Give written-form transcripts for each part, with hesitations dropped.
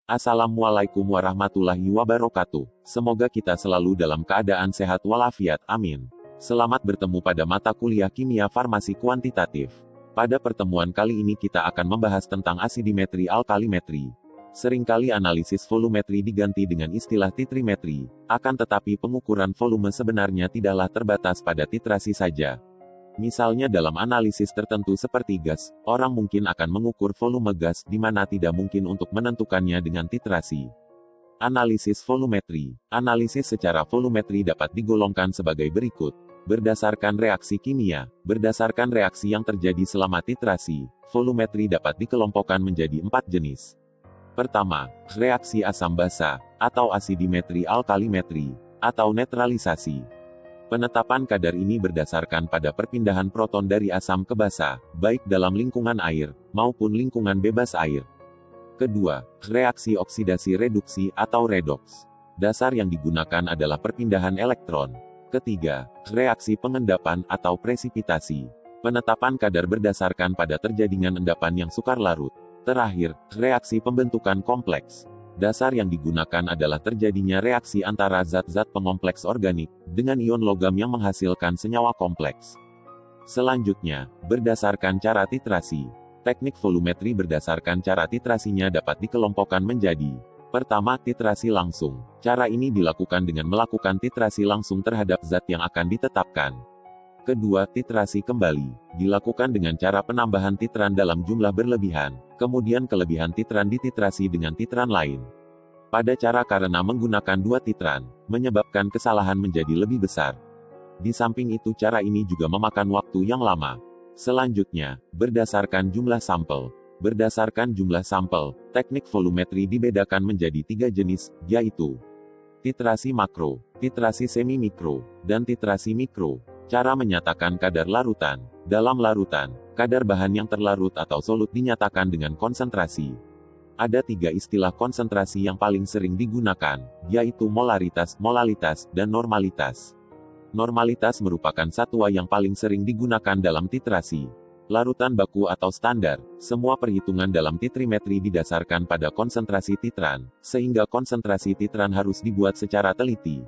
Assalamualaikum warahmatullahi wabarakatuh. Semoga kita selalu dalam keadaan sehat walafiat, amin. Selamat bertemu pada mata kuliah Kimia Farmasi Kuantitatif. Pada pertemuan kali ini kita akan membahas tentang asidimetri alkalimetri. Seringkali analisis volumetri diganti dengan istilah titrimetri, akan tetapi pengukuran volume sebenarnya tidaklah terbatas pada titrasi saja. Misalnya dalam analisis tertentu seperti gas, orang mungkin akan mengukur volume gas di mana tidak mungkin untuk menentukannya dengan titrasi. Analisis volumetri. Analisis secara volumetri dapat digolongkan sebagai berikut. Berdasarkan reaksi kimia, berdasarkan reaksi yang terjadi selama titrasi, volumetri dapat dikelompokkan menjadi 4 jenis. Pertama, reaksi asam basa, atau asidimetri alkalimetri, atau netralisasi. Penetapan kadar ini berdasarkan pada perpindahan proton dari asam ke basa, baik dalam lingkungan air, maupun lingkungan bebas air. Kedua, reaksi oksidasi reduksi atau redoks. Dasar yang digunakan adalah perpindahan elektron. Ketiga, reaksi pengendapan atau presipitasi. Penetapan kadar berdasarkan pada terjadinya endapan yang sukar larut. Terakhir, reaksi pembentukan kompleks. Dasar yang digunakan adalah terjadinya reaksi antara zat-zat pengompleks organik, dengan ion logam yang menghasilkan senyawa kompleks. Selanjutnya, berdasarkan cara titrasi. Teknik volumetri berdasarkan cara titrasinya dapat dikelompokkan menjadi: pertama, titrasi langsung. Cara ini dilakukan dengan melakukan titrasi langsung terhadap zat yang akan ditetapkan. Kedua, titrasi kembali. Dilakukan dengan cara penambahan titran dalam jumlah berlebihan, kemudian kelebihan titran dititrasi dengan titran lain. Pada cara karena menggunakan 2 titran, menyebabkan kesalahan menjadi lebih besar. Di samping itu cara ini juga memakan waktu yang lama. Selanjutnya, berdasarkan jumlah sampel. Berdasarkan jumlah sampel, teknik volumetri dibedakan menjadi 3 jenis, yaitu titrasi makro, titrasi semi-mikro, dan titrasi mikro. Cara menyatakan kadar larutan. Dalam larutan, kadar bahan yang terlarut atau solut dinyatakan dengan konsentrasi. Ada 3 istilah konsentrasi yang paling sering digunakan, yaitu molaritas, molalitas, dan normalitas. Normalitas merupakan satwa yang paling sering digunakan dalam titrasi. Larutan baku atau standar, semua perhitungan dalam titrimetri didasarkan pada konsentrasi titran, sehingga konsentrasi titran harus dibuat secara teliti.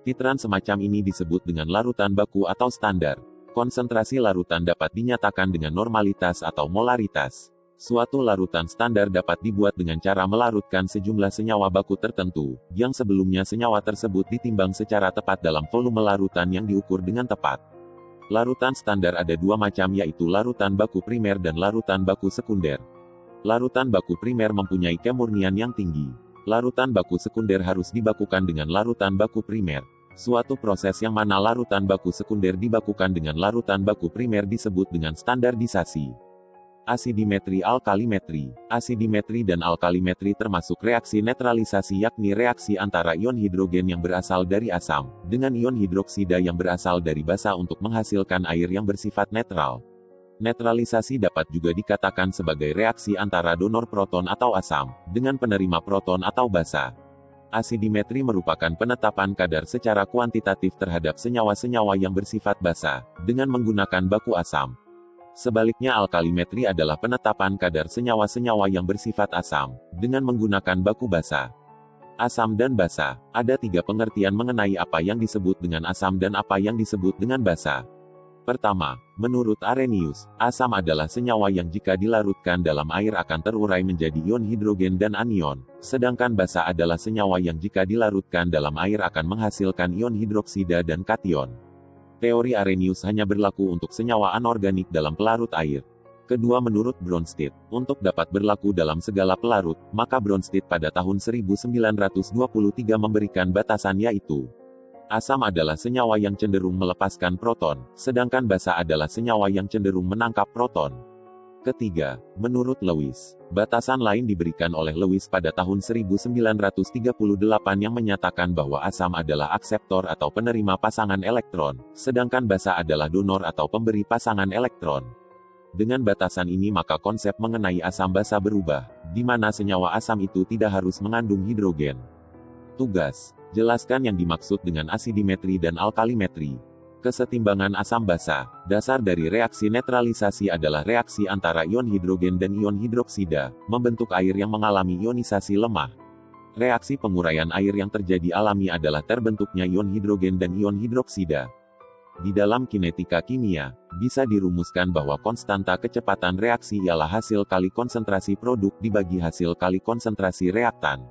Titran semacam ini disebut dengan larutan baku atau standar. Konsentrasi larutan dapat dinyatakan dengan normalitas atau molaritas. Suatu larutan standar dapat dibuat dengan cara melarutkan sejumlah senyawa baku tertentu, yang sebelumnya senyawa tersebut ditimbang secara tepat dalam volume larutan yang diukur dengan tepat. Larutan standar ada 2 macam, yaitu larutan baku primer dan larutan baku sekunder. Larutan baku primer mempunyai kemurnian yang tinggi. Larutan baku sekunder harus dibakukan dengan larutan baku primer. Suatu proses yang mana larutan baku sekunder dibakukan dengan larutan baku primer disebut dengan standardisasi. Asidimetri alkalimetri. Asidimetri dan alkalimetri termasuk reaksi netralisasi, yakni reaksi antara ion hidrogen yang berasal dari asam, dengan ion hidroksida yang berasal dari basa untuk menghasilkan air yang bersifat netral. Netralisasi dapat juga dikatakan sebagai reaksi antara donor proton atau asam, dengan penerima proton atau basa. Asidimetri merupakan penetapan kadar secara kuantitatif terhadap senyawa-senyawa yang bersifat basa, dengan menggunakan baku asam. Sebaliknya alkalimetri adalah penetapan kadar senyawa-senyawa yang bersifat asam, dengan menggunakan baku basa. Asam dan basa. Ada 3 pengertian mengenai apa yang disebut dengan asam dan apa yang disebut dengan basa. Pertama, menurut Arrhenius, asam adalah senyawa yang jika dilarutkan dalam air akan terurai menjadi ion hidrogen dan anion, sedangkan basa adalah senyawa yang jika dilarutkan dalam air akan menghasilkan ion hidroksida dan kation. Teori Arrhenius hanya berlaku untuk senyawa anorganik dalam pelarut air. Kedua, menurut Bronsted, untuk dapat berlaku dalam segala pelarut, maka Bronsted pada tahun 1923 memberikan batasan, yaitu asam adalah senyawa yang cenderung melepaskan proton, sedangkan basa adalah senyawa yang cenderung menangkap proton. Ketiga, menurut Lewis, batasan lain diberikan oleh Lewis pada tahun 1938 yang menyatakan bahwa asam adalah akseptor atau penerima pasangan elektron, sedangkan basa adalah donor atau pemberi pasangan elektron. Dengan batasan ini maka konsep mengenai asam basa berubah, di mana senyawa asam itu tidak harus mengandung hidrogen. Tugas: jelaskan yang dimaksud dengan asidimetri dan alkalimetri. Kesetimbangan asam basa. Dasar dari reaksi netralisasi adalah reaksi antara ion hidrogen dan ion hidroksida, membentuk air yang mengalami ionisasi lemah. Reaksi penguraian air yang terjadi alami adalah terbentuknya ion hidrogen dan ion hidroksida. Di dalam kinetika kimia, bisa dirumuskan bahwa konstanta kecepatan reaksi ialah hasil kali konsentrasi produk dibagi hasil kali konsentrasi reaktan.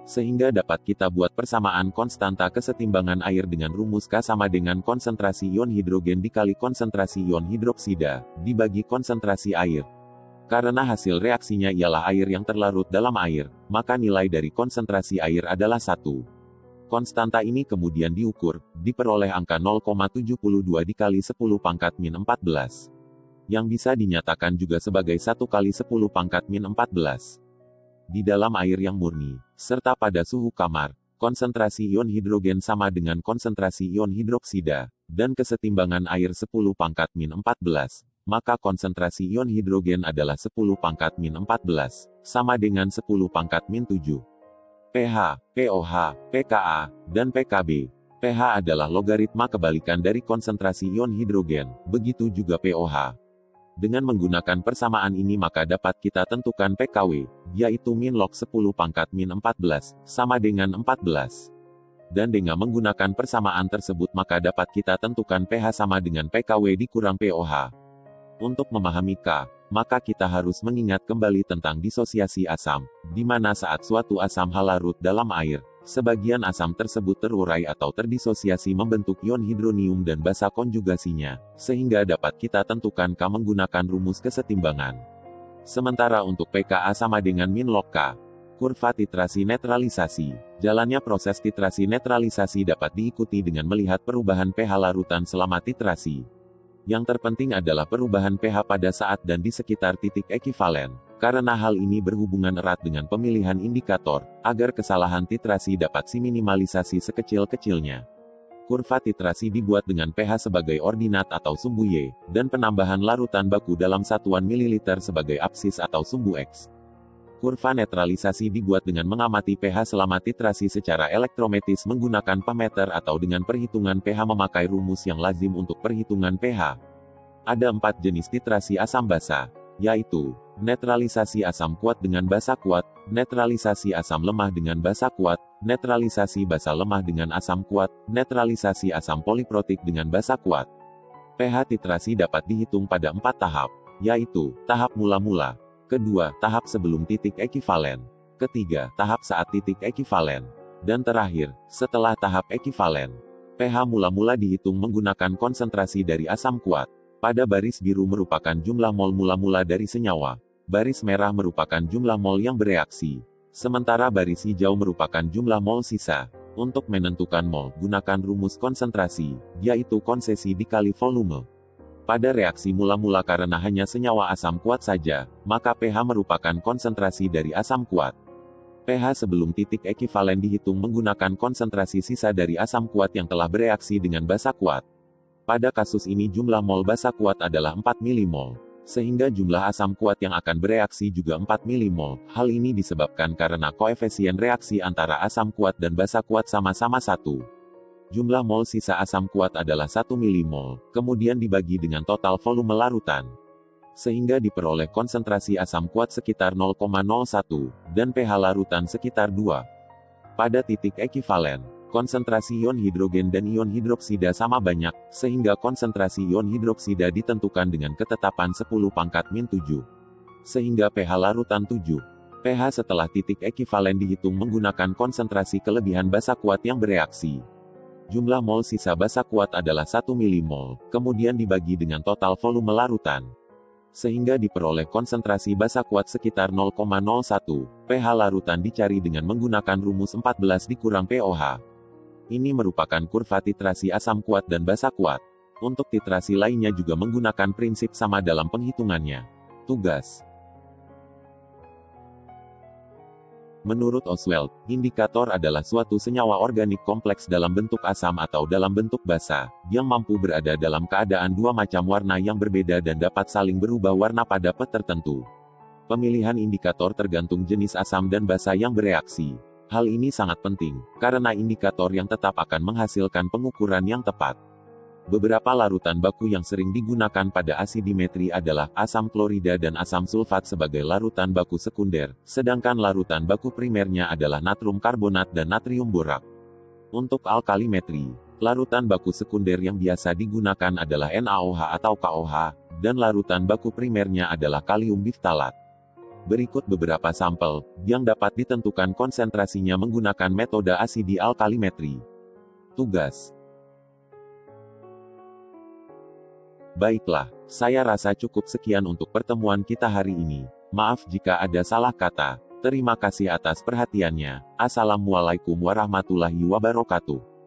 Sehingga dapat kita buat persamaan konstanta kesetimbangan air dengan rumus K sama dengan konsentrasi ion hidrogen dikali konsentrasi ion hidroksida, dibagi konsentrasi air. Karena hasil reaksinya ialah air yang terlarut dalam air, maka nilai dari konsentrasi air adalah 1. Konstanta ini kemudian diukur, diperoleh angka 0,72 dikali 10 pangkat min 14. Yang bisa dinyatakan juga sebagai 1 kali 10 pangkat min 14. Di dalam air yang murni, serta pada suhu kamar, konsentrasi ion hidrogen sama dengan konsentrasi ion hidroksida, dan kesetimbangan air 10 pangkat min 14, maka konsentrasi ion hidrogen adalah 10 pangkat min 14, sama dengan 10 pangkat min 7. pH, pOH, pKa, dan pKb. pH adalah logaritma kebalikan dari konsentrasi ion hidrogen, begitu juga pOH. Dengan menggunakan persamaan ini maka dapat kita tentukan pKw, yaitu min log 10 pangkat min 14, sama dengan 14. Dan dengan menggunakan persamaan tersebut maka dapat kita tentukan pH sama dengan pKw dikurang pOH. Untuk memahami K, maka kita harus mengingat kembali tentang disosiasi asam, di mana saat suatu asam hal larut dalam air, sebagian asam tersebut terurai atau terdisosiasi membentuk ion hidronium dan basa konjugasinya, sehingga dapat kita tentukan K menggunakan rumus kesetimbangan. Sementara untuk pKa sama dengan min log K. Kurva titrasi netralisasi. Jalannya proses titrasi netralisasi dapat diikuti dengan melihat perubahan pH larutan selama titrasi. Yang terpenting adalah perubahan pH pada saat dan di sekitar titik ekivalen. Karena hal ini berhubungan erat dengan pemilihan indikator, agar kesalahan titrasi dapat diminimalisasi sekecil-kecilnya. Kurva titrasi dibuat dengan pH sebagai ordinat atau sumbu Y, dan penambahan larutan baku dalam satuan mililiter sebagai absis atau sumbu X. Kurva netralisasi dibuat dengan mengamati pH selama titrasi secara elektrometris menggunakan pahmeter atau dengan perhitungan pH memakai rumus yang lazim untuk perhitungan pH. Ada 4 jenis titrasi asam basa, yaitu netralisasi asam kuat dengan basa kuat, netralisasi asam lemah dengan basa kuat, netralisasi basa lemah dengan asam kuat, netralisasi asam poliprotik dengan basa kuat. pH titrasi dapat dihitung pada 4 tahap, yaitu tahap mula-mula. Kedua, tahap sebelum titik ekivalen. Ketiga, tahap saat titik ekivalen. Dan terakhir, setelah tahap ekivalen. pH mula-mula dihitung menggunakan konsentrasi dari asam kuat. Pada baris biru merupakan jumlah mol mula-mula dari senyawa. Baris merah merupakan jumlah mol yang bereaksi. Sementara baris hijau merupakan jumlah mol sisa. Untuk menentukan mol, gunakan rumus konsentrasi, yaitu konsesi dikali volume. Pada reaksi mula-mula karena hanya senyawa asam kuat saja, maka pH merupakan konsentrasi dari asam kuat. pH sebelum titik ekivalen dihitung menggunakan konsentrasi sisa dari asam kuat yang telah bereaksi dengan basa kuat. Pada kasus ini jumlah mol basa kuat adalah 4 milimol, sehingga jumlah asam kuat yang akan bereaksi juga 4 milimol. Hal ini disebabkan karena koefisien reaksi antara asam kuat dan basa kuat sama-sama 1. Jumlah mol sisa asam kuat adalah 1 milimol, kemudian dibagi dengan total volume larutan. Sehingga diperoleh konsentrasi asam kuat sekitar 0,01, dan pH larutan sekitar 2. Pada titik ekivalen, konsentrasi ion hidrogen dan ion hidroksida sama banyak, sehingga konsentrasi ion hidroksida ditentukan dengan ketetapan 10 pangkat min 7. Sehingga pH larutan 7. pH setelah titik ekivalen dihitung menggunakan konsentrasi kelebihan basa kuat yang bereaksi. Jumlah mol sisa basa kuat adalah 1 milimol, kemudian dibagi dengan total volume larutan. Sehingga diperoleh konsentrasi basa kuat sekitar 0,01, pH larutan dicari dengan menggunakan rumus 14 dikurang pOH. Ini merupakan kurva titrasi asam kuat dan basa kuat. Untuk titrasi lainnya juga menggunakan prinsip sama dalam penghitungannya. Tugas. Menurut Oswald, indikator adalah suatu senyawa organik kompleks dalam bentuk asam atau dalam bentuk basa, yang mampu berada dalam keadaan dua macam warna yang berbeda dan dapat saling berubah warna pada pH tertentu. Pemilihan indikator tergantung jenis asam dan basa yang bereaksi. Hal ini sangat penting, karena indikator yang tetap akan menghasilkan pengukuran yang tepat. Beberapa larutan baku yang sering digunakan pada asidimetri adalah asam klorida dan asam sulfat sebagai larutan baku sekunder, sedangkan larutan baku primernya adalah natrium karbonat dan natrium borak. Untuk alkalimetri, larutan baku sekunder yang biasa digunakan adalah NaOH atau KOH, dan larutan baku primernya adalah kalium biftalat. Berikut beberapa sampel, yang dapat ditentukan konsentrasinya menggunakan metode asidi alkalimetri. Tugas. Baiklah, saya rasa cukup sekian untuk pertemuan kita hari ini. Maaf jika ada salah kata. Terima kasih atas perhatiannya. Assalamualaikum warahmatullahi wabarakatuh.